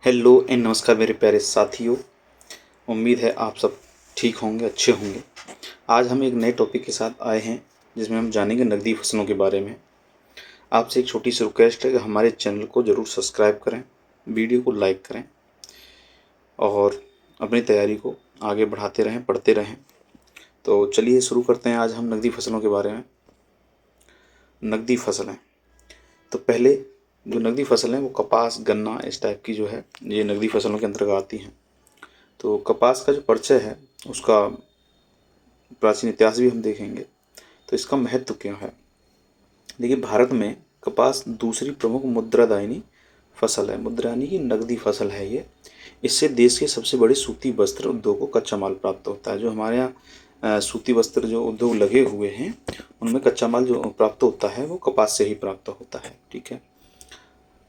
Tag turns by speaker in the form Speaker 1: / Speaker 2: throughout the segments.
Speaker 1: Hello and नमस्कार मेरे प्यारे साथियों। उम्मीद है आप सब ठीक होंगे, अच्छे होंगे। आज हम एक नए टॉपिक के साथ आए हैं जिसमें हम जानेंगे नकदी फसलों के बारे में। आपसे एक छोटी सी रिक्वेस्ट है कि हमारे चैनल को ज़रूर सब्सक्राइब करें, वीडियो को लाइक करें और अपनी तैयारी को आगे बढ़ाते रहें, पढ़ते रहें। तो चलिए शुरू करते हैं आज हम नकदी फसलों के बारे में। नकदी फसलें, तो पहले जो नकदी फसल हैं वो कपास, गन्ना, इस टाइप की जो है ये नकदी फसलों के अंतर्गत आती हैं। तो कपास का जो परिचय है उसका प्राचीन इतिहास भी हम देखेंगे। तो इसका महत्व क्यों है? देखिए, भारत में कपास दूसरी प्रमुख मुद्रादायनी फसल है। मुद्रा यानी कि नकदी फसल है ये। इससे देश के सबसे बड़े सूती वस्त्र उद्योग को कच्चा माल प्राप्त होता है। जो हमारे यहाँ सूती वस्त्र जो उद्योग लगे हुए हैं उनमें कच्चा माल जो प्राप्त होता है वो कपास से ही प्राप्त होता है। ठीक है।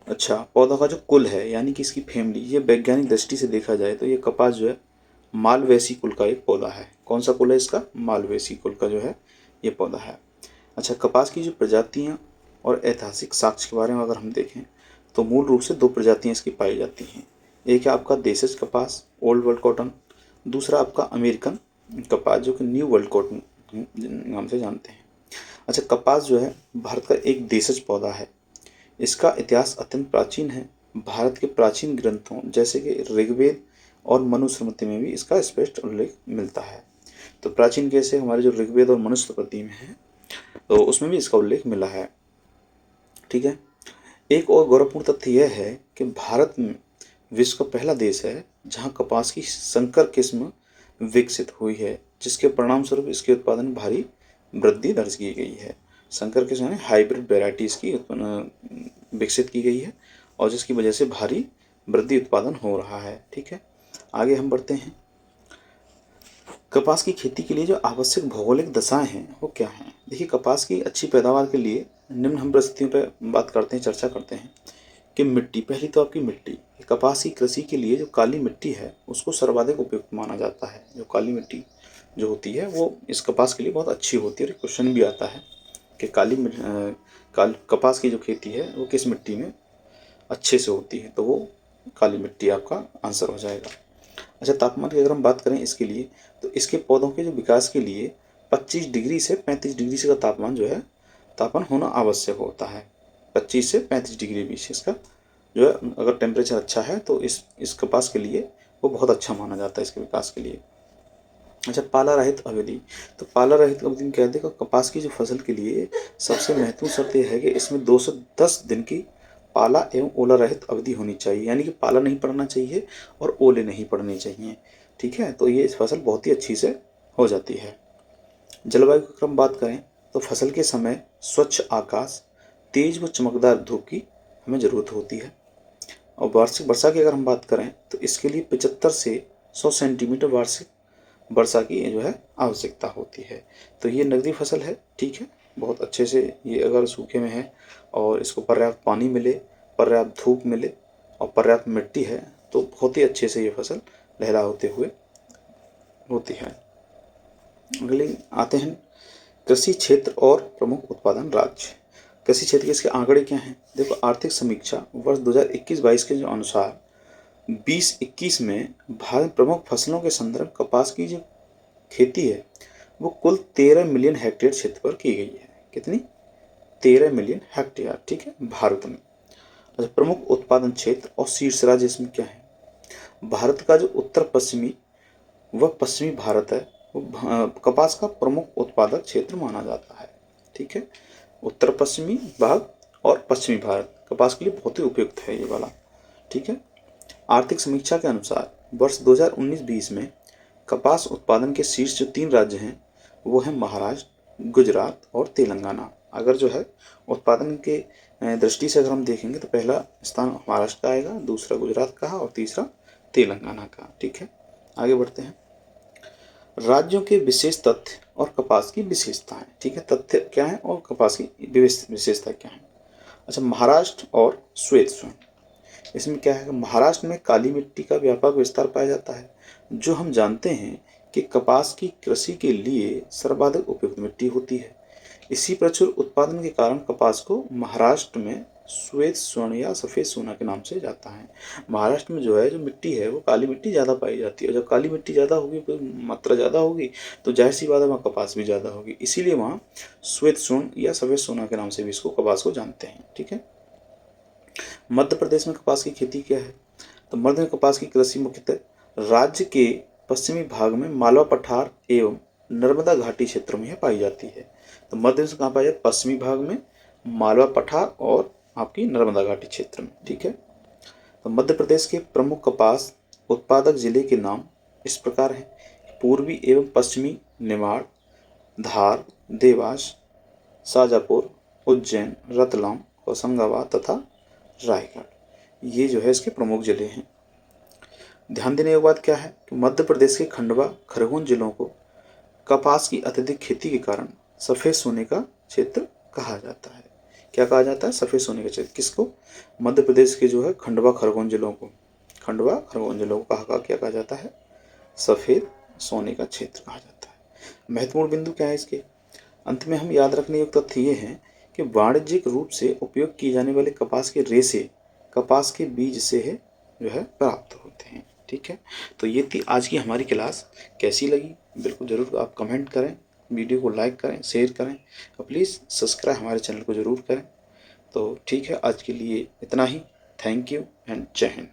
Speaker 1: अच्छा, पौधों का जो कुल है यानी कि इसकी फैमिली, ये वैज्ञानिक दृष्टि से देखा जाए तो ये कपास जो है मालवेसी कुल का एक पौधा है। कौन सा कुल है इसका? मालवेसी कुल का जो है ये पौधा है। अच्छा, कपास की जो प्रजातियां और ऐतिहासिक साक्ष्य के बारे में अगर हम देखें तो मूल रूप से दो प्रजातियां इसकी पाई जाती हैं। एक है आपका देशज कपास, ओल्ड वर्ल्ड कॉटन। दूसरा आपका अमेरिकन कपास जो कि न्यू वर्ल्ड कॉटन नाम से जानते हैं। अच्छा, कपास जो है भारत का एक देशज पौधा है। इसका इतिहास अत्यंत प्राचीन है। भारत के प्राचीन ग्रंथों जैसे कि ऋग्वेद और मनुस्मृति में भी इसका स्पष्ट उल्लेख मिलता है। तो प्राचीन कैसे? हमारे जो ऋग्वेद और मनुस्मृति में है तो उसमें भी इसका उल्लेख मिला है। ठीक है। एक और गौरवपूर्ण तथ्य यह है कि भारत में विश्व का पहला देश है जहां कपास की संकर किस्म विकसित हुई है, जिसके परिणाम स्वरूप इसके उत्पादन में भारी वृद्धि दर्ज की गई है। संकर किस्म यानी हाइब्रिड वेराइटीज की विकसित की गई है और जिसकी वजह से भारी वृद्धि उत्पादन हो रहा है। ठीक है, आगे हम बढ़ते हैं। कपास की खेती के लिए जो आवश्यक भौगोलिक दशाएं हैं वो क्या हैं? देखिए, कपास की अच्छी पैदावार के लिए निम्न हम परिस्थितियों पर बात करते हैं, चर्चा करते हैं कि मिट्टी। पहली तो आपकी मिट्टी। कपास की कृषि के लिए जो काली मिट्टी है उसको सर्वाधिक उपयुक्त माना जाता है। जो काली मिट्टी जो होती है वो इस कपास के लिए बहुत अच्छी होती है। और क्वेश्चन भी आता है कि कपास की जो खेती है वो किस मिट्टी में अच्छे से होती है, तो वो काली मिट्टी आपका आंसर हो जाएगा। अच्छा, तापमान की अगर हम बात करें इसके लिए तो इसके पौधों के जो विकास के लिए 25 डिग्री से 35 डिग्री से का तापमान जो है तापमान होना आवश्यक होता है। 25 से 35 डिग्री बीच इसका जो है अगर टेम्परेचर अच्छा है तो इस कपास के लिए वो बहुत अच्छा माना जाता है इसके विकास के लिए। अच्छा, पाला रहित अवधि। तो पाला रहित अवधि में कहते हैं कि कपास की जो फसल के लिए सबसे महत्वपूर्ण शर्त यह है कि इसमें 210 दिन की पाला एवं ओला रहित अवधि होनी चाहिए। यानी कि पाला नहीं पड़ना चाहिए और ओले नहीं पड़ने चाहिए। ठीक है, तो ये फसल बहुत ही अच्छी से हो जाती है। जलवायु की अगर हम बात करें तो फसल के समय स्वच्छ आकाश, तेज व चमकदार धूप की हमें ज़रूरत होती है। और वार्षिक वर्षा की अगर हम बात करें तो इसके लिए 75 से 100 सेंटीमीटर वार्षिक वर्षा की जो है आवश्यकता होती है। तो ये नकदी फसल है। ठीक है, बहुत अच्छे से ये अगर सूखे में है और इसको पर्याप्त पानी मिले, पर्याप्त धूप मिले और पर्याप्त मिट्टी है तो बहुत ही अच्छे से ये फसल लहरा होते हुए होती है। अगले आते हैं कृषि क्षेत्र और प्रमुख उत्पादन राज्य। कृषि क्षेत्र के इसके आंकड़े क्या हैं? देखो, आर्थिक समीक्षा वर्ष 2021-22 के जो अनुसार 2021 में भारत में प्रमुख फसलों के संदर्भ कपास की जो खेती है वो कुल 13 मिलियन हेक्टेयर क्षेत्र पर की गई है। कितनी? 13 मिलियन हेक्टेयर। ठीक है, भारत में। अच्छा, प्रमुख उत्पादन क्षेत्र और शीर्ष राज्य इसमें क्या है? भारत का जो उत्तर पश्चिमी व पश्चिमी भारत है वो कपास का प्रमुख उत्पादक क्षेत्र माना जाता है। ठीक है, उत्तर पश्चिमी भाग और पश्चिमी भारत कपास के लिए बहुत ही उपयुक्त है ये वाला। ठीक है, आर्थिक समीक्षा के अनुसार वर्ष 2019-20 में कपास उत्पादन के शीर्ष जो 3 राज्य हैं वो हैं महाराष्ट्र, गुजरात और तेलंगाना। अगर जो है उत्पादन के दृष्टि से अगर हम देखेंगे तो पहला स्थान महाराष्ट्र का आएगा, दूसरा गुजरात का और तीसरा तेलंगाना का। ठीक है, आगे बढ़ते हैं। राज्यों के विशेष तथ्य और कपास की विशेषताएं। ठीक है, तथ्य क्या है और कपास की विशेषता क्या है? अच्छा, महाराष्ट्र और श्वेत स्वर्ण। इसमें क्या है कि महाराष्ट्र में काली मिट्टी का व्यापक विस्तार पाया जाता है। जो हम जानते हैं कि कपास की कृषि के लिए सर्वाधिक उपयुक्त मिट्टी होती है। इसी प्रचुर उत्पादन के कारण कपास को महाराष्ट्र में श्वेत स्वर्ण या सफ़ेद सोना के नाम से जाता है। महाराष्ट्र में जो है जो मिट्टी है वो काली मिट्टी ज़्यादा पाई जाती है, और जब काली मिट्टी ज़्यादा होगी तो मात्रा ज़्यादा होगी तो जाहिर सी बात है वहाँ कपास भी ज़्यादा होगी, इसीलिए वहाँ श्वेत स्वर्ण या सफ़ेद सोना के नाम से भी इसको कपास को जानते हैं। ठीक है। मध्य प्रदेश में कपास की खेती क्या है? तो मध्य में कपास की कृषि मुख्यतः राज्य के पश्चिमी भाग में मालवा पठार एवं नर्मदा घाटी क्षेत्र में पाई जाती है। तो मध्य प्रदेश कहाँ पाई जाती है? पश्चिमी भाग में मालवा पठार और आपकी नर्मदा घाटी क्षेत्र में। ठीक है। तो मध्य प्रदेश के प्रमुख कपास उत्पादक जिले के नाम इस प्रकार हैं: पूर्वी एवं पश्चिमी निमाड़, धार, देवास, शाजापुर, उज्जैन, रतलाम, होशंगाबाद तथा रायगढ़। ये जो है इसके प्रमुख जिले हैं। ध्यान देने की बात क्या है कि मध्य प्रदेश के खंडवा, खरगोन जिलों को कपास की अत्यधिक खेती के कारण सफ़ेद सोने का क्षेत्र कहा जाता है। क्या कहा जाता है? सफ़ेद सोने का क्षेत्र। किसको? मध्य प्रदेश के जो है खंडवा खरगोन जिलों को, खंडवा खरगोन जिलों को क्या कहा जाता है? सफ़ेद सोने का क्षेत्र कहा जाता है। महत्वपूर्ण बिंदु क्या है इसके? अंत में हम याद रखने योग्य तथ्य ये हैं कि वाणिज्यिक रूप से उपयोग किए जाने वाले कपास के रेशे कपास के बीज से है जो है प्राप्त होते हैं। ठीक है। तो ये थी आज की हमारी क्लास। कैसी लगी बिल्कुल ज़रूर आप कमेंट करें, वीडियो को लाइक करें, शेयर करें और प्लीज़ सब्सक्राइब हमारे चैनल को ज़रूर करें। तो ठीक है, आज के लिए इतना ही। थैंक यू एंड जय हिंद।